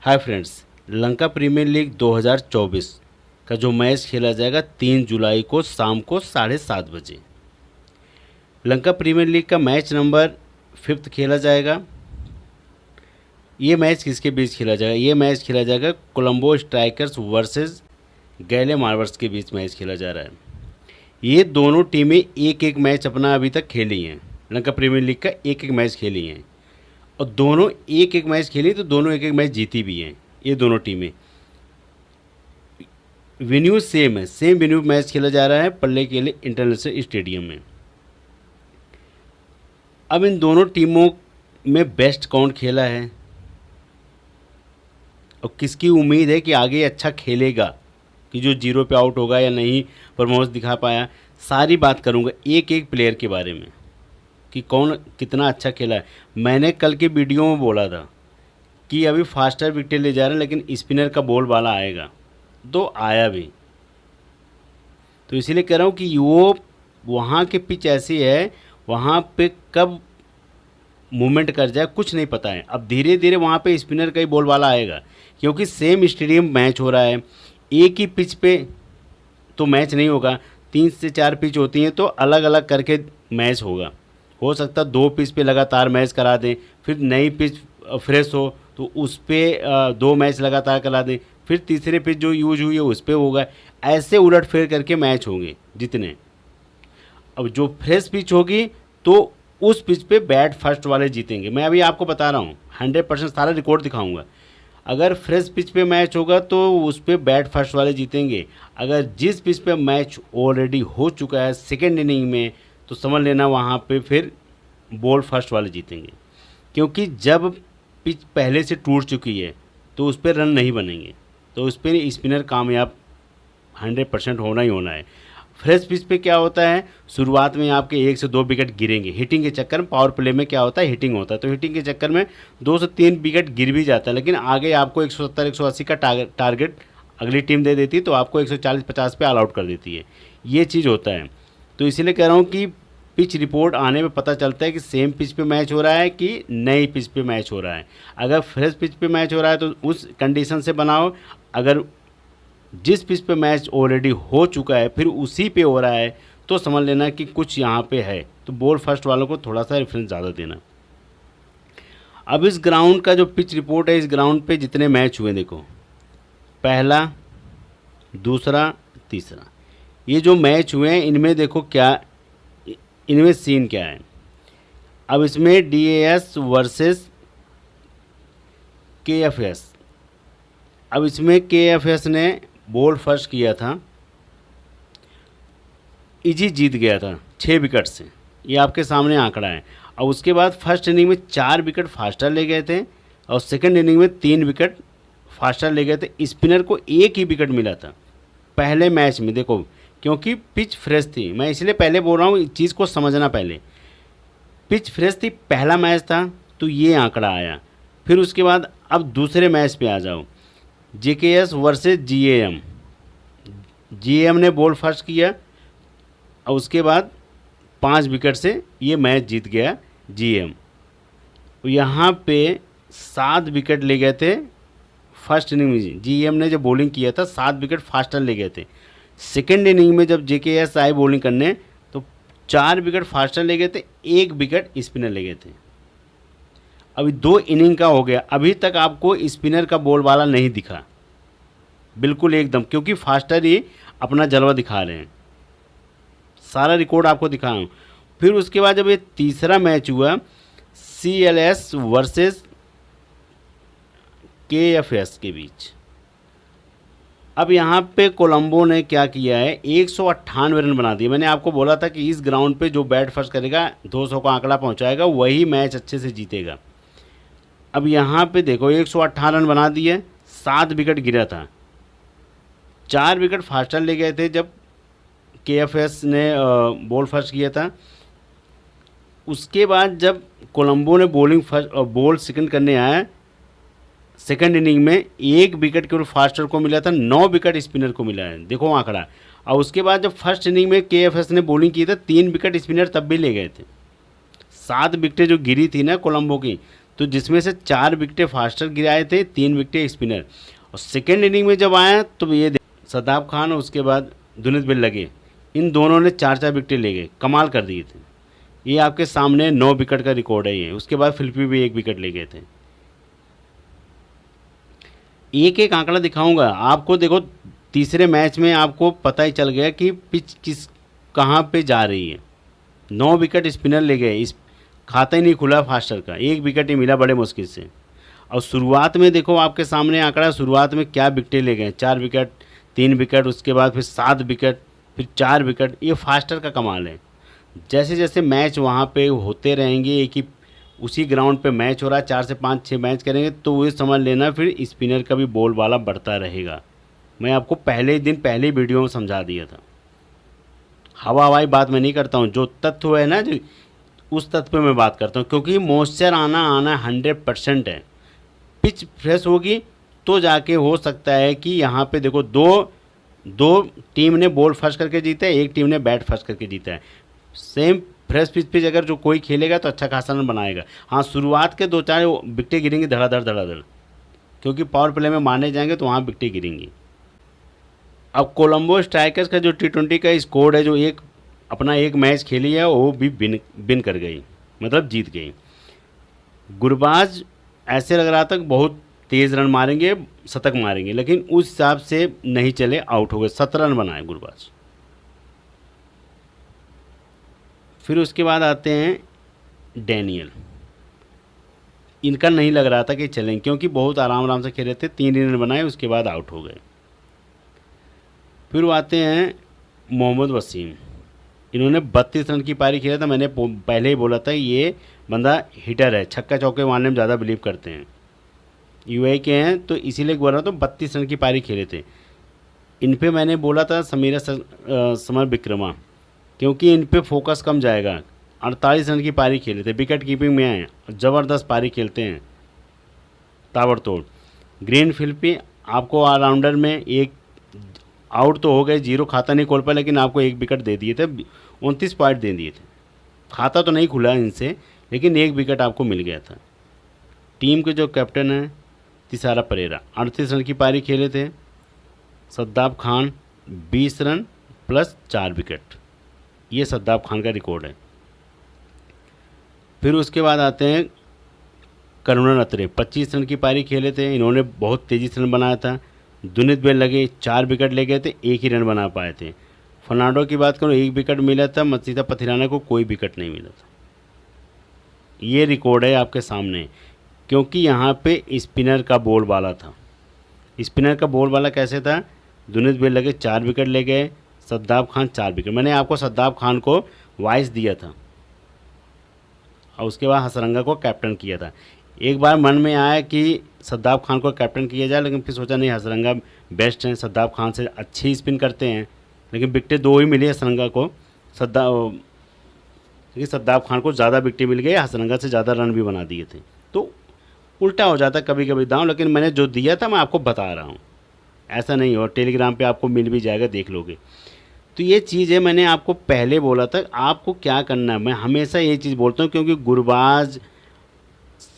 हाय friends, Lanka premier league 2024 का जो match खेला जाएगा 3 जुलाई को शाम को 7:30 बजे। लंका प्रीमियर लीग का मैच नंबर 5 खेला जाएगा। ये मैच किसके बीच खेला जाएगा? ये मैच खेला जाएगा कोलंबो स्ट्राइकर्स वर्सेस गैले मार्वर्स के बीच मैच खेला जा रहा है। ये दोनों टीमें एक एक मैच अपना अभी तक खेली हैं। लंका प्रीमियर लीग का एक एक मैच खेली हैं और दोनों एक एक मैच खेली तो दोनों एक एक मैच जीती भी हैं। ये दोनों टीमें वेन्यू सेम है, सेम वेन्यू मैच खेला जा रहा है पल्ले के लिए इंटरनेशनल स्टेडियम में। अब इन दोनों टीमों में बेस्ट कौन खेला है और किसकी उम्मीद है कि आगे अच्छा खेलेगा, कि जो 0 पे आउट होगा या नहीं परफॉर्मेंस दिखा पाया, सारी बात करूंगा एक एक प्लेयर के बारे में कि कौन कितना अच्छा खेला है। मैंने कल के वीडियो में बोला था कि अभी फास्टर विकेट ले जा रहे हैं लेकिन स्पिनर का बॉल वाला आएगा, तो आया भी। तो इसीलिए कह रहा हूँ कि वो वहाँ के पिच ऐसी है, वहाँ पे कब मूवमेंट कर जाए कुछ नहीं पता है। अब धीरे धीरे वहाँ पे स्पिनर का ही बॉल वाला आएगा, क्योंकि सेम स्टेडियम मैच हो रहा है। एक ही पिच पे तो मैच नहीं होगा, 3 से 4 पिच होती हैं तो अलग अलग करके मैच होगा। हो सकता है 2 पिच पे लगातार मैच करा दें, फिर नई पिच फ्रेश हो तो उस पर 2 मैच लगातार करा दें, फिर तीसरे पिच जो यूज हुई है उस पर होगा। ऐसे उलट फेर करके मैच होंगे जितने। अब जो फ्रेश पिच होगी तो उस पिच पे बैट फर्स्ट वाले जीतेंगे। मैं अभी आपको बता रहा हूँ 100% सारा रिकॉर्ड दिखाऊंगा। अगर फ्रेश पिच पे मैच होगा तो उस पे बैट फर्स्ट वाले जीतेंगे। अगर जिस पिच पे मैच ऑलरेडी हो चुका है सेकेंड इनिंग में, तो समझ लेना वहाँ पे फिर बॉल फर्स्ट वाले जीतेंगे, क्योंकि जब पिच पहले से टूट चुकी है तो उस पर रन नहीं बनेंगे। तो उस पर स्पिनर कामयाब 100% होना ही होना है। फ्रेश पिच पे क्या होता है, शुरुआत में आपके 1 से 2 विकेट गिरेंगे हिटिंग के चक्कर में। पावर प्ले में क्या होता है, हिटिंग होता है, तो हिटिंग के चक्कर में 2 से 3 विकेट गिर भी जाता है, लेकिन आगे आपको 170-180 का टारगेट अगली टीम दे देती है, तो आपको 140-50 पे ऑल आउट कर देती है। ये चीज़ होता है। तो इसीलिए कह रहा हूँ कि पिच रिपोर्ट आने में पता चलता है कि सेम पिच पे मैच हो रहा है कि नई पिच पे मैच हो रहा है। अगर फ्रेश पिच पे मैच हो रहा है तो उस कंडीशन से बनाओ। अगर जिस पिच पे मैच ऑलरेडी हो चुका है फिर उसी पे हो रहा है तो समझ लेना कि कुछ यहाँ पे है। तो बॉल फर्स्ट वालों को थोड़ा सा रेफरेंस ज़्यादा देना। अब इस ग्राउंड का जो पिच रिपोर्ट है, इस ग्राउंड पे जितने मैच हुए देखो, पहला, दूसरा, तीसरा, ये जो मैच हुए हैं इनमें देखो क्या, इनमें सीन क्या है। अब इसमें DAS वर्सेस KFS। अब इसमें KFS ने बॉल फर्स्ट किया था, इजी जीत गया था 6 विकेट से, ये आपके सामने आंकड़ा है। और उसके बाद फर्स्ट इनिंग में 4 विकेट फास्टर ले गए थे और सेकंड इनिंग में 3 विकेट फास्टर ले गए थे। स्पिनर को 1 ही विकेट मिला था पहले मैच में। देखो, क्योंकि पिच फ्रेश थी, मैं इसलिए पहले बोल रहा हूँ इस चीज़ को समझना। पहले पिच फ्रेश थी, पहला मैच था तो ये आंकड़ा आया। फिर उसके बाद अब दूसरे मैच पे आ जाओ, JKS वर्सेस GAM। GAM ने बॉल फर्स्ट किया और उसके बाद 5 विकेट से ये मैच जीत गया GAM। यहाँ पे 7 विकेट ले गए थे फर्स्ट इनिंग में। GAM ने जब बॉलिंग किया था 7 विकेट फास्टर ले गए थे। सेकेंड इनिंग में जब JKS आए बॉलिंग करने तो 4 विकेट फास्टर ले गए थे, 1 विकेट स्पिनर ले गए थे। अभी 2 इनिंग का हो गया, अभी तक आपको स्पिनर का बॉल वाला नहीं दिखा बिल्कुल एकदम, क्योंकि फास्टर ही अपना जलवा दिखा रहे हैं। सारा रिकॉर्ड आपको दिखा हूँ। फिर उसके बाद जब ये तीसरा मैच हुआ CLS वर्सेस KFS के बीच, अब यहाँ पे कोलंबो ने क्या किया है, 198 रन बना दिए। मैंने आपको बोला था कि इस ग्राउंड पे जो बैट फर्स्ट करेगा 200 का आंकड़ा पहुँचाएगा वही मैच अच्छे से जीतेगा। अब यहाँ पे देखो 118 रन बना दिए, 7 विकेट गिरा था, 4 विकेट फास्टर ले गए थे जब KFS ने बॉल फर्स्ट किया था। उसके बाद जब कोलंबो ने बॉल सेकंड करने आया, सेकंड इनिंग में 1 विकेट केवल फास्टर को मिला था, 9 विकेट स्पिनर को मिला है। देखो आंकड़ा। और उसके बाद जब फर्स्ट इनिंग में KFS ने बॉलिंग की था 3 विकेट स्पिनर तब भी ले गए थे। 7 विकेटें जो गिरी थी ना कोलंबो की, तो जिसमें से 4 विकेटें फास्टर गिराए थे, 3 विकेटें स्पिनर। और सेकेंड इनिंग में जब आया तो ये सदाब खान और उसके बाद दुनित बिल लगे, इन दोनों ने 4-4 विकेटें ले गए, कमाल कर दिए थे। ये आपके सामने 9 विकेट का रिकॉर्ड है ये। उसके बाद फिलिपी भी 1 विकेट ले गए थे। एक एक आंकड़ा दिखाऊंगा आपको। देखो तीसरे मैच में आपको पता ही चल गया कि पिच कहाँ पे जा रही है। 9 विकेट स्पिनर ले गए, इस खाता ही नहीं खुला फास्टर का, 1 विकेट ही मिला बड़े मुश्किल से। और शुरुआत में देखो आपके सामने आंकड़ा, शुरुआत में क्या विकेटें ले गए, 4 विकेट, 3 विकेट, उसके बाद फिर 7 विकेट, फिर 4 विकेट। ये फास्टर का कमाल है। जैसे जैसे मैच वहाँ पे होते रहेंगे, एक ही उसी ग्राउंड पे मैच हो रहा है, 4 से 5, 6 मैच करेंगे तो वो समझ लेना फिर स्पिनर का भी बॉल वाला बढ़ता रहेगा। मैं आपको पहले दिन पहले वीडियो में समझा दिया था। हवाई बात मैं नहीं करता हूँ, जो तत्व है ना, जो उस तत्व पे मैं बात करता हूँ। क्योंकि मॉइस्चर आना 100% है। पिच फ्रेश होगी तो जाके हो सकता है कि यहाँ पे देखो दो टीम ने बॉल फर्स्ट करके जीता है, एक टीम ने बैट फर्स्ट करके जीता है। सेम फ्रेश पिच अगर जो कोई खेलेगा तो अच्छा खासा रन बनाएगा। हाँ, शुरुआत के 2-4 विकेटें गिरेंगी धड़ाधड़, क्योंकि पावर प्ले में मारने जाएंगे तो वहाँ विकेटें गिरेंगी। अब कोलंबो स्ट्राइकर्स का जो T20 का स्कोर है, जो अपना एक मैच खेली है, वो भी बिन कर गई, मतलब जीत गई। गुरबाज ऐसे लग रहा था कि बहुत तेज़ रन मारेंगे, शतक मारेंगे, लेकिन उस हिसाब से नहीं चले, आउट हो गए। 17 रन बनाए गुरबाज। फिर उसके बाद आते हैं डैनियल। इनका नहीं लग रहा था कि चलेंगे, क्योंकि बहुत आराम से खेले थे, 3 रन बनाए, उसके बाद आउट हो गए। फिर वो आते हैं मोहम्मद वसीम। इन्होंने 32 रन की पारी खेला था। मैंने पहले ही बोला था ये बंदा हिटर है, छक्का चौके मारने में ज़्यादा बिलीव करते हैं। यूएई के हैं तो इसीलिए बोल रहा था। 32 रन की पारी खेले थे। इन पे मैंने बोला था समर विक्रमा, क्योंकि इन पे फोकस कम जाएगा। 48 रन की पारी खेले थे, विकेट कीपिंग में आए, ज़बरदस्त पारी खेलते हैं, ताबड़तोड़। ग्रीन फील्ड पे आपको ऑलराउंडर में एक आउट तो हो गए, 0 खाता नहीं खोल पाया, लेकिन आपको 1 विकेट दे दिए थे, 29 पॉइंट दे दिए थे। खाता तो नहीं खुला इनसे, लेकिन 1 विकेट आपको मिल गया था। टीम के जो कैप्टन हैं तिसारा परेरा, 38 रन की पारी खेले थे। सद्दाब खान 20 रन प्लस 4 विकेट, ये सद्दाब खान का रिकॉर्ड है। फिर उसके बाद आते हैं करुणा अत्रे, 25 रन की पारी खेले थे। इन्होंने बहुत तेज़ी से रन बनाया था। दुनित बेल लगे, 4 विकेट ले गए थे, 1 ही रन बना पाए थे। फर्नांडो की बात करूँ, 1 विकेट मिला था। मसीता पथिराना को कोई विकेट नहीं मिला था। ये रिकॉर्ड है आपके सामने, क्योंकि यहाँ पे स्पिनर का बॉल वाला था। स्पिनर का बॉल वाला कैसे था? दुनित बेल लगे, 4 विकेट ले गए। सद्दाब खान 4 विकेट। मैंने आपको सद्दाब खान को वाइस दिया था और उसके बाद हसरंगा को कैप्टन किया था। एक बार मन में आया कि सद्दाब खान को कैप्टन किया जाए, लेकिन फिर सोचा नहीं, हसरंगा बेस्ट हैं, सद्दाब खान से अच्छी स्पिन करते हैं। लेकिन विकेटें 2 ही मिली हसरंगा को, लेकिन सद्दाब खान को ज़्यादा विकेटें मिल गई, हसरंगा से ज़्यादा रन भी बना दिए थे। तो उल्टा हो जाता कभी कभी दांव, लेकिन मैंने जो दिया था मैं आपको बता रहा हूँ, ऐसा नहीं हो। टेलीग्राम पे आपको मिल भी जाएगा, देख लोगे। तो ये चीज़ है, मैंने आपको पहले बोला था आपको क्या करना है। मैं हमेशा ये चीज़ बोलता हूँ, क्योंकि गुरबाज,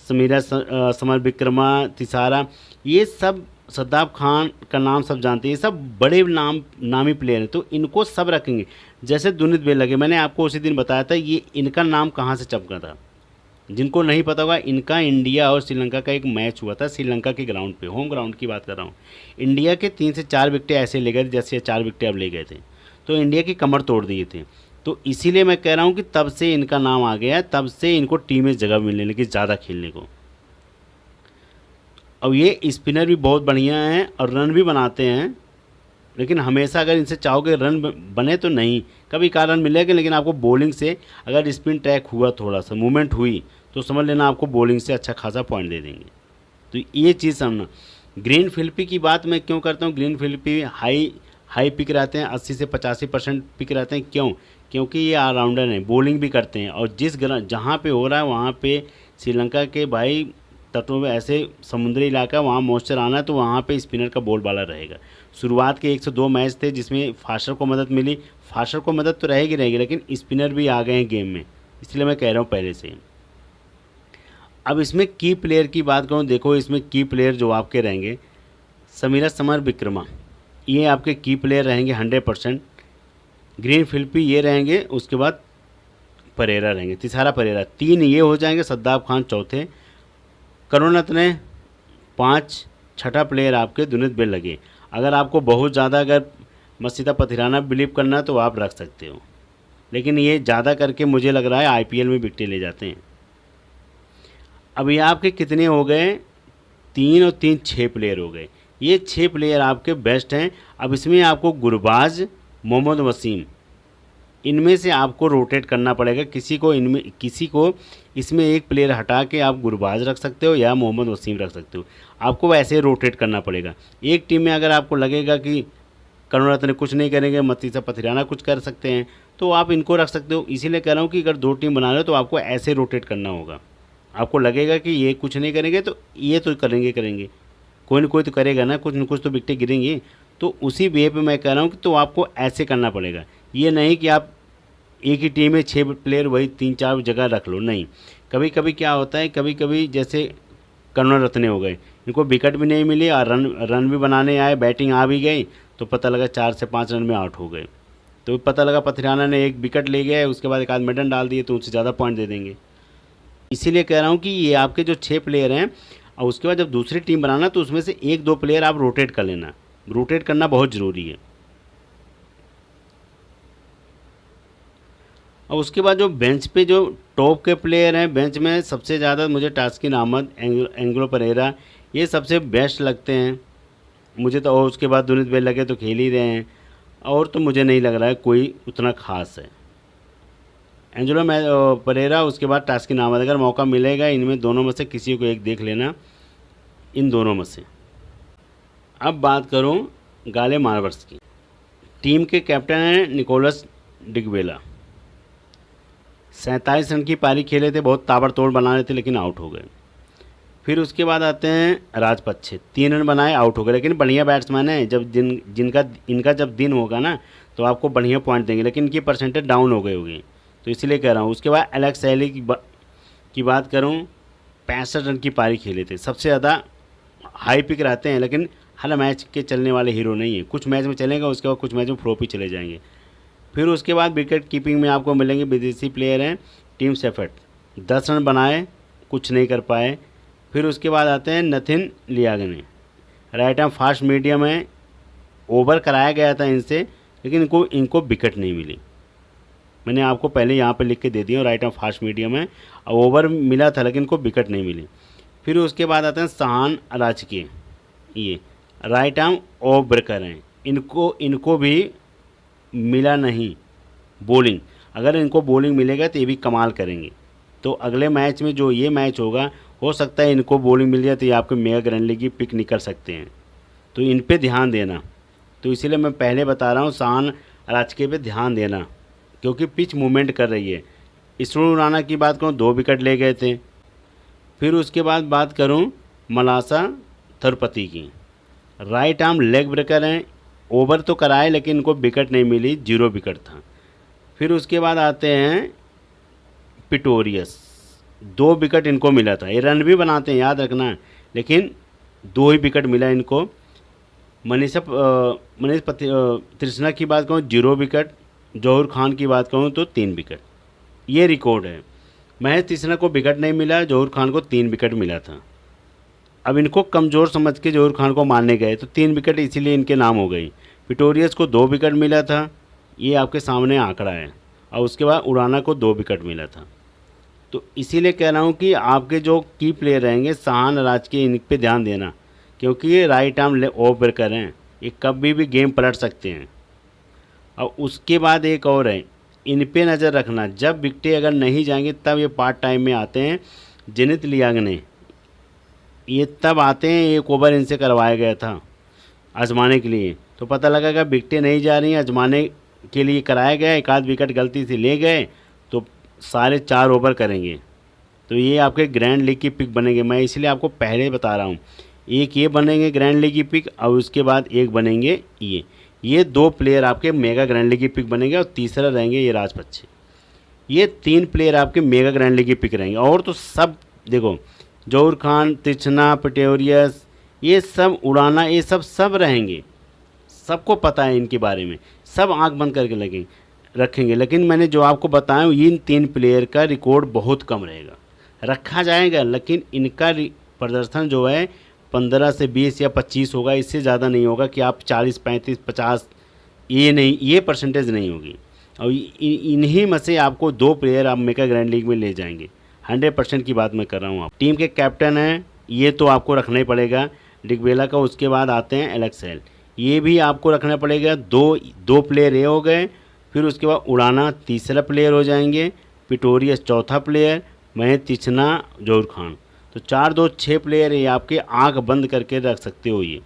समर विक्रमा, तिसारा, ये सब सद्दाब खान का नाम सब जानते हैं, ये सब बड़े नामी प्लेयर हैं, तो इनको सब रखेंगे। जैसे दुनित बेल लगे, मैंने आपको उसी दिन बताया था, ये इनका नाम कहाँ से चमका था। जिनको नहीं पता होगा, इनका इंडिया और श्रीलंका का एक मैच हुआ था, श्रीलंका के ग्राउंड पे, होम ग्राउंड की बात कर रहा हूँ। इंडिया के 3 से 4 विकेटें ऐसे ले गए जैसे 4 विकेटें अब ले गए थे, तो इंडिया की कमर तोड़ दिए थे। तो इसीलिए मैं कह रहा हूँ कि तब से इनका नाम आ गया, तब से इनको टीम में जगह मिलने लगी ज़्यादा खेलने को। अब ये स्पिनर भी बहुत बढ़िया हैं और रन भी बनाते हैं, लेकिन हमेशा अगर इनसे चाहोगे रन बने तो नहीं, कभी का रन मिलेगा। लेकिन आपको बॉलिंग से अगर स्पिन ट्रैक हुआ, थोड़ा सा मूवमेंट हुई, तो समझ लेना आपको बॉलिंग से अच्छा खासा पॉइंट दे देंगे। तो ये चीज़ समझना। ग्रीन फिलिपी की बात मैं क्यों करता हूँ, ग्रीन फिलिपी हाई पिक रहते हैं, 80 से 85% पिक रहते हैं। क्यों? क्योंकि ये ऑलराउंडर हैं, बॉलिंग भी करते हैं, और जहाँ पे हो रहा है वहाँ पे श्रीलंका के भाई तटों में ऐसे समुद्री इलाका, वहाँ मॉइस्चर आना है, तो वहाँ पे स्पिनर का बॉल वाला रहेगा। शुरुआत के 1 से 2 मैच थे जिसमें फास्टर को मदद मिली, फास्टर को मदद तो रहेगी, लेकिन स्पिनर भी आ गए हैं गेम में, इसलिए मैं कह रहा हूँ पहले से। अब इसमें की प्लेयर की बात करूँ, देखो इसमें की प्लेयर जो आपके रहेंगे समीरा समर विक्रमा, ये आपके की प्लेयर रहेंगे 100%। ग्रीन फिलिपी ये रहेंगे, उसके बाद परेरा रहेंगे, तिसारा परेरा, 3 ये हो जाएंगे, सद्दाब खान चौथे, करुणरत्ने 5, छठा प्लेयर आपके दुनित बेल लगे। अगर आपको बहुत ज़्यादा अगर मसीदा पथिराना बिलीव करना है तो आप रख सकते हो, लेकिन ये ज़्यादा करके मुझे लग रहा है आईपीएल में विकेटें ले जाते हैं। अब ये आपके कितने हो गए, 3 और 3 6 प्लेयर हो गए। ये 6 प्लेयर आपके बेस्ट हैं। अब इसमें आपको गुरबाज, मोहम्मद वसीम, इनमें से आपको रोटेट करना पड़ेगा। किसी को इसमें एक प्लेयर हटा के आप गुरबाज रख सकते हो या मोहम्मद वसीम रख सकते हो, आपको वैसे रोटेट करना पड़ेगा। एक टीम में अगर आपको लगेगा कि करुणरत्न कुछ नहीं करेंगे, मसीदा पथिराना कुछ कर सकते हैं, तो आप इनको रख सकते हो। इसीलिए कह रहा हूँ कि अगर 2 टीम बना रहे हो तो आपको ऐसे रोटेट करना होगा। आपको लगेगा कि ये कुछ नहीं करेंगे तो ये तो करेंगे, कोई ना कोई तो करेगा ना कुछ तो विकेटें गिरेंगी। तो उसी वे पे मैं कह रहा हूँ कि तो आपको ऐसे करना पड़ेगा। ये नहीं कि आप एक ही टीम में 6 प्लेयर वही 3-4 जगह रख लो, नहीं। कभी कभी क्या होता है, कभी कभी जैसे करुणरत्ने हो गए, इनको विकेट भी नहीं मिली और रन भी बनाने आए, बैटिंग आ भी गई, तो पता लगा 4 से 5 रन में आउट हो गए। तो पता लगा पथिराना ने एक विकेट ले गया, उसके बाद एक आध मेडन डाल दिए तो उससे ज़्यादा पॉइंट दे देंगे। इसीलिए कह रहा हूँ कि ये आपके जो 6 प्लेयर हैं, और उसके बाद जब दूसरी टीम बनाना तो उसमें से 1-2 प्लेयर आप रोटेट कर लेना। रोटेट करना बहुत ज़रूरी है। और उसके बाद जो बेंच पे जो टॉप के प्लेयर हैं, बेंच में सबसे ज़्यादा मुझे टास्किन अहमद, एंग्लो परेरा, ये सबसे बेस्ट लगते हैं मुझे तो। और उसके बाद दुनित बेल लगे तो खेल ही रहे हैं, और तो मुझे नहीं लग रहा है कोई उतना ख़ास है। एंजेलो परेरा, उसके बाद टास्किन अहमद, अगर मौका मिलेगा इनमें दोनों में से किसी को एक देख लेना, इन दोनों में से। अब बात करूं गाले मार्वर्स की। टीम के कैप्टन हैं निकोलस डिगवेला, 47 रन की पारी खेले थे, बहुत ताबड़तोड़ बना रहे थे लेकिन आउट हो गए। फिर उसके बाद आते हैं राजपक्षे, 3 रन बनाए, आउट हो गए, लेकिन बढ़िया बैट्समैन है। जब इनका जब दिन होगा ना तो आपको बढ़िया पॉइंट देंगे, लेकिन इनकी परसेंटेज डाउन हो गई होगी, तो इसलिए कह रहा हूँ। उसके बाद एलेक्स सैली की बात करूँ, 65 रन की पारी खेले थे, सबसे ज़्यादा हाई पिक रहते हैं, लेकिन हर मैच के चलने वाले हीरो नहीं है। कुछ मैच में चलेगा, उसके बाद कुछ मैच में फ्लॉप ही चले जाएंगे। फिर उसके बाद विकेट कीपिंग में आपको मिलेंगे विदेशी प्लेयर हैं, टीम सेफर्ट, 10 रन बनाए, कुछ नहीं कर पाए। फिर उसके बाद आते हैं नथिन लियागने, राइट आर्म फास्ट मीडियम है, ओवर कराया गया था इनसे, लेकिन इनको विकेट नहीं मिली। मैंने आपको पहले यहाँ पे लिख के दे दिया, राइट आर्म फास्ट मीडियम है, और ओवर मिला था लेकिन इनको विकेट नहीं मिली। फिर उसके बाद आते हैं सहान अराचके, ये राइट आर्म ऑफ ब्रेकर हैं, इनको भी मिला नहीं बॉलिंग। अगर इनको बॉलिंग मिलेगा तो ये भी कमाल करेंगे। तो अगले मैच में जो ये मैच होगा, हो सकता है इनको बॉलिंग मिल जाए तो ये आपके मेगा ग्रैंड लीग की पिक निकल सकते हैं, तो इन पे ध्यान देना। तो इसीलिए मैं पहले बता रहा हूँ सहान अराचके पे ध्यान देना, क्योंकि पिच मूवमेंट कर रही है। इसरो राणा की बात करूँ, 2 विकेट ले गए थे। फिर उसके बाद बात करूँ मलासा थरपति की, राइट आर्म लेग ब्रेकर हैं, ओवर तो कराए लेकिन इनको विकेट नहीं मिली, 0 विकेट था। फिर उसके बाद आते हैं पिटोरियस, 2 विकेट इनको मिला था। ये रन भी बनाते हैं, याद रखना, लेकिन 2 ही विकेट मिला इनको। मनीष तृष्णा की बात करूँ, 0 विकेट। जौहर खान की बात करूँ तो 3 विकेट। ये रिकॉर्ड है। महेश तृष्णा को विकेट नहीं मिला, जौहर खान को 3 विकेट मिला था। अब इनको कमज़ोर समझ के जौहर खान को मारने गए तो 3 विकेट इसीलिए इनके नाम हो गई। पिटोरियस को 2 विकेट मिला था, ये आपके सामने आंकड़ा है, और उसके बाद उड़ाना को 2 विकेट मिला था। तो इसीलिए कह रहा हूँ कि आपके जो की प्लेयर रहेंगे सहान अराचके, इन पे ध्यान देना, क्योंकि ये राइट आर्म ऑफ ब्रेकर हैं, ये कभी भी गेम पलट सकते हैं। और उसके बाद एक और है, इन पे नज़र रखना, जब विकेटें अगर नहीं जाएंगे तब ये पार्ट टाइम में आते हैं। जेनित लियागने, ये तब आते हैं, 1 ओवर इनसे करवाया गया था आजमाने के लिए, तो पता लगा कि विकेटें नहीं जा रही हैं, आजमाने के लिए कराया गया, 1 आध विकेट गलती से ले गए तो सारे 4 ओवर करेंगे, तो ये आपके ग्रैंड लीग की पिक बनेंगे। मैं इसलिए आपको पहले बता रहा हूँ, एक ये बनेंगे ग्रैंड लीग की पिक, और उसके बाद एक बनेंगे ये 2 प्लेयर आपके मेगा ग्रैंड लीग की पिक बनेंगे, और तीसरा रहेंगे ये राजपक्षे। ये 3 प्लेयर आपके मेगा ग्रैंड लीग की पिक रहेंगे, और तो सब देखो जौहर खान, तिरछना, पिटोरियस, ये सब उड़ाना, ये सब रहेंगे, सबको पता है इनके बारे में, सब आंख बंद करके लगे रखेंगे। लेकिन मैंने जो आपको बताया इन 3 प्लेयर का रिकॉर्ड बहुत कम रहेगा, रखा जाएगा, लेकिन इनका प्रदर्शन जो है 15 से 20 या 25 होगा, इससे ज़्यादा नहीं होगा कि आप 40, 35, 50, ये नहीं, ये परसेंटेज नहीं होगी। और इन्हीं में से आपको 2 प्लेयर आप मेगा ग्रैंड लीग में ले जाएंगे, 100% की बात मैं कर रहा हूँ। आप टीम के कैप्टन हैं, ये तो आपको रखना ही पड़ेगा, डिकबेला का। उसके बाद आते हैं एलेक्स हेल, ये भी आपको रखना पड़ेगा। दो प्लेयर ये हो गए, फिर उसके बाद उड़ाना तीसरा प्लेयर हो जाएंगे, पिटोरियस चौथा प्लेयर, महेश, तिरछना, जौहर खान। तो 4, 2, 6 प्लेयर ये आपके आंख बंद करके रख सकते हो। ये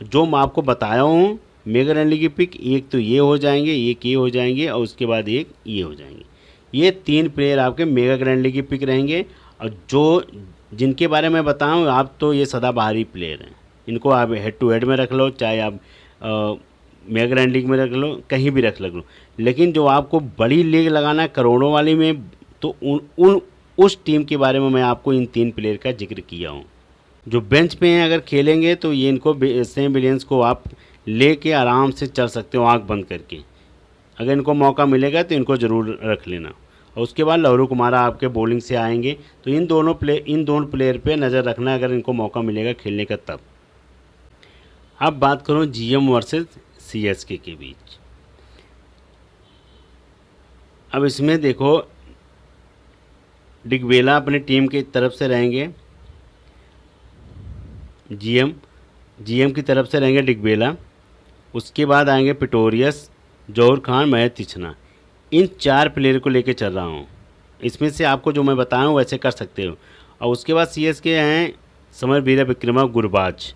जो मैं आपको बताया हूँ मेगा ग्रैंड लीग की पिक, एक तो ये हो जाएंगे, एक ये हो जाएंगे, और उसके बाद एक ये हो जाएंगे। ये 3 प्लेयर आपके मेगा ग्रैंड लीग की पिक रहेंगे। और जो जिनके बारे में बताऊँ आप, तो ये सदाबहारी प्लेयर हैं, इनको आप हेड टू हेड में रख लो, चाहे आप मेगा ग्रैंड लीग में रख लो, कहीं भी रख लो। लेकिन जो आपको बड़ी लीग लगाना है करोड़ों वाली में, तो उस टीम के बारे में मैं आपको इन 3 प्लेयर का जिक्र किया हूँ। जो बेंच पे हैं अगर खेलेंगे तो ये इनको सेम विलियंस को आप लेके आराम से चल सकते हो आंख बंद करके। अगर इनको मौका मिलेगा तो इनको ज़रूर रख लेना। और उसके बाद लहरू कुमारा आपके बॉलिंग से आएंगे, तो इन दोनों प्लेयर पे नज़र रखना अगर इनको मौका मिलेगा खेलने का तब। अब बात करूँ जीएम वर्सेस सीएसके के बीच। अब इसमें देखो डिकबेला अपनी टीम की तरफ से रहेंगे, जीएम की तरफ से रहेंगे डिकबेला। उसके बाद आएंगे पिटोरियस, जौहर खान, महेश, तिरछना। इन 4 प्लेयर को लेके चल रहा हूँ। इसमें से आपको जो मैं बताया हूँ वैसे कर सकते हो। और उसके बाद सीएसके हैं समरवीर विक्रम, गुरबाज,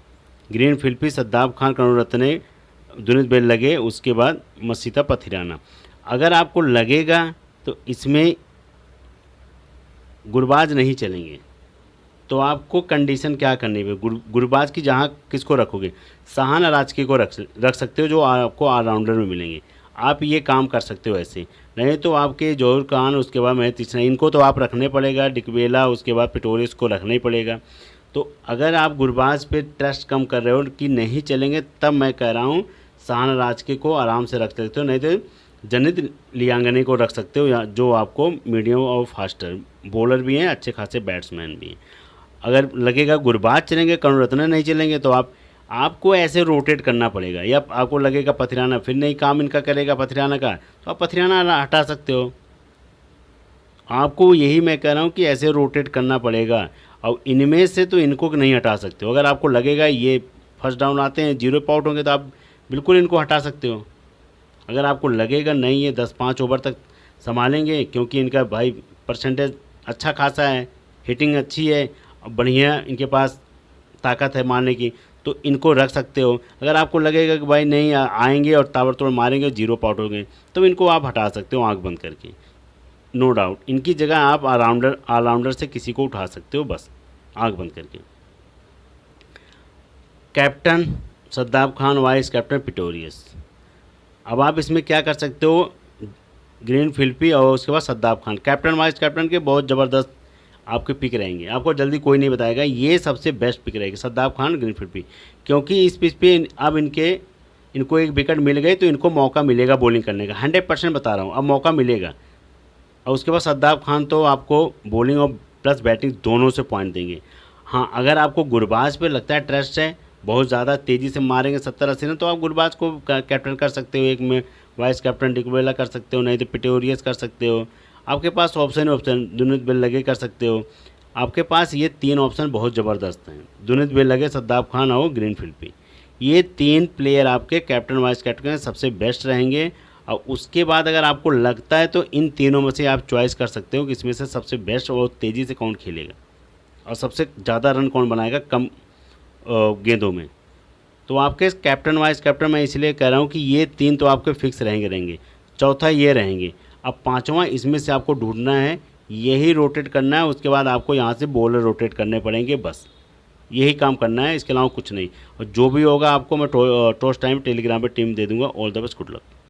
ग्रीन फिल्पी, सद्दाब खान, करुणरत्ने, दुनित बेल लगे, उसके बाद मसीता पथिराना। अगर आपको लगेगा तो इसमें गुरबाज नहीं चलेंगे, तो आपको कंडीशन क्या करनी है, गुरबाज की जहाँ किसको रखोगे, सहाना राजके को रख सकते हो, जो आपको ऑलराउंडर में मिलेंगे। आप ये काम कर सकते हो ऐसे। नहीं तो आपके जौहर खान, उसके बाद महेश, तिरछना, इनको तो आप रखने पड़ेगा, डिकबेला, उसके बाद पिटोरियस को रखना ही पड़ेगा। तो अगर आप गुरबाज पे ट्रस्ट कम कर रहे हो कि नहीं चलेंगे, तब मैं कह रहा हूँ सहाना राजके को आराम से रख सकते हो। नहीं तो जनित लियांगने को रख सकते हो, जो आपको मीडियम और फास्टर बॉलर भी हैं, अच्छे खासे बैट्समैन भी हैं। अगर लगेगा गुरबाज चलेंगे, करुणरत्ने नहीं चलेंगे, तो आपको ऐसे रोटेट करना पड़ेगा। या आपको लगेगा पथिराना फिर नहीं काम इनका करेगा पथिराना का, तो आप पथिराना हटा सकते हो। आपको यही मैं कह रहा हूँ कि ऐसे रोटेट करना पड़ेगा। और इनमें से तो इनको नहीं हटा सकते हो। अगर आपको लगेगा ये फर्स्ट डाउन आते हैं 0 पे आउट होंगे, तो आप बिल्कुल इनको हटा सकते हो। अगर आपको लगेगा नहीं ये 10-5 ओवर तक संभालेंगे, क्योंकि इनका भाई परसेंटेज अच्छा खासा है, हिटिंग अच्छी है, बढ़िया इनके पास ताकत है मारने की, तो इनको रख सकते हो। अगर आपको लगेगा कि भाई नहीं आएंगे और ताबड़तोड़ मारेंगे, 0 पे आउट हो गए, तो इनको आप हटा सकते हो आंख बंद करके, नो डाउट। इनकी जगह आप ऑलराउंडर से किसी को उठा सकते हो, बस आंख बंद करके। Captain Shadab Khan, vice captain Pretorius. अब आप इसमें क्या कर सकते हो, ग्रीन फिल्पी और उसके बाद सद्दाब खान, कैप्टन वाइस कैप्टन के बहुत ज़बरदस्त आपके पिक रहेंगे। आपको जल्दी कोई नहीं बताएगा, ये सबसे बेस्ट पिक रहेगी सद्दाब खान, ग्रीन फिल्पी। क्योंकि इस पिच पे अब इनको एक विकेट मिल गई, तो इनको मौका मिलेगा बॉलिंग करने का, 100% बता रहा हूँ, अब मौका मिलेगा। और उसके बाद सद्दाब खान तो आपको बॉलिंग और प्लस बैटिंग दोनों से पॉइंट देंगे। हाँ, अगर आपको गुरबाज पे लगता है ट्रस्ट है, बहुत ज़्यादा तेज़ी से मारेंगे 70-80 रन, तो आप गुरबाज को कैप्टन कर सकते हो, एक में वाइस कैप्टन डिकबेला कर सकते हो, नहीं तो पिटोरियस कर सकते हो। आपके पास ऑप्शन दुनित बेल लगे कर सकते हो। आपके पास ये 3 ऑप्शन बहुत ज़बरदस्त हैं, दुनित बेल लगे, सद्दाब खान और ग्रीन फिल्पी। ये 3 प्लेयर आपके कैप्टन वाइस कैप्टन सबसे बेस्ट रहेंगे। और उसके बाद अगर आपको लगता है तो इन तीनों में से आप चॉइस कर सकते हो कि इसमें से सबसे बेस्ट और तेज़ी से कौन खेलेगा और सबसे ज़्यादा रन कौन बनाएगा कम गेंदों में। तो आपके कैप्टन वाइस कैप्टन मैं इसलिए कह रहा हूँ कि ये 3 तो आपके फिक्स रहेंगे, चौथा ये रहेंगे। अब 5वां इसमें से आपको ढूंढना है, यही रोटेट करना है। उसके बाद आपको यहाँ से बॉलर रोटेट करने पड़ेंगे, बस यही काम करना है, इसके अलावा कुछ नहीं। और जो भी होगा आपको मैं टॉस टाइम टेलीग्राम पे टीम दे दूँगा। All the best, good luck.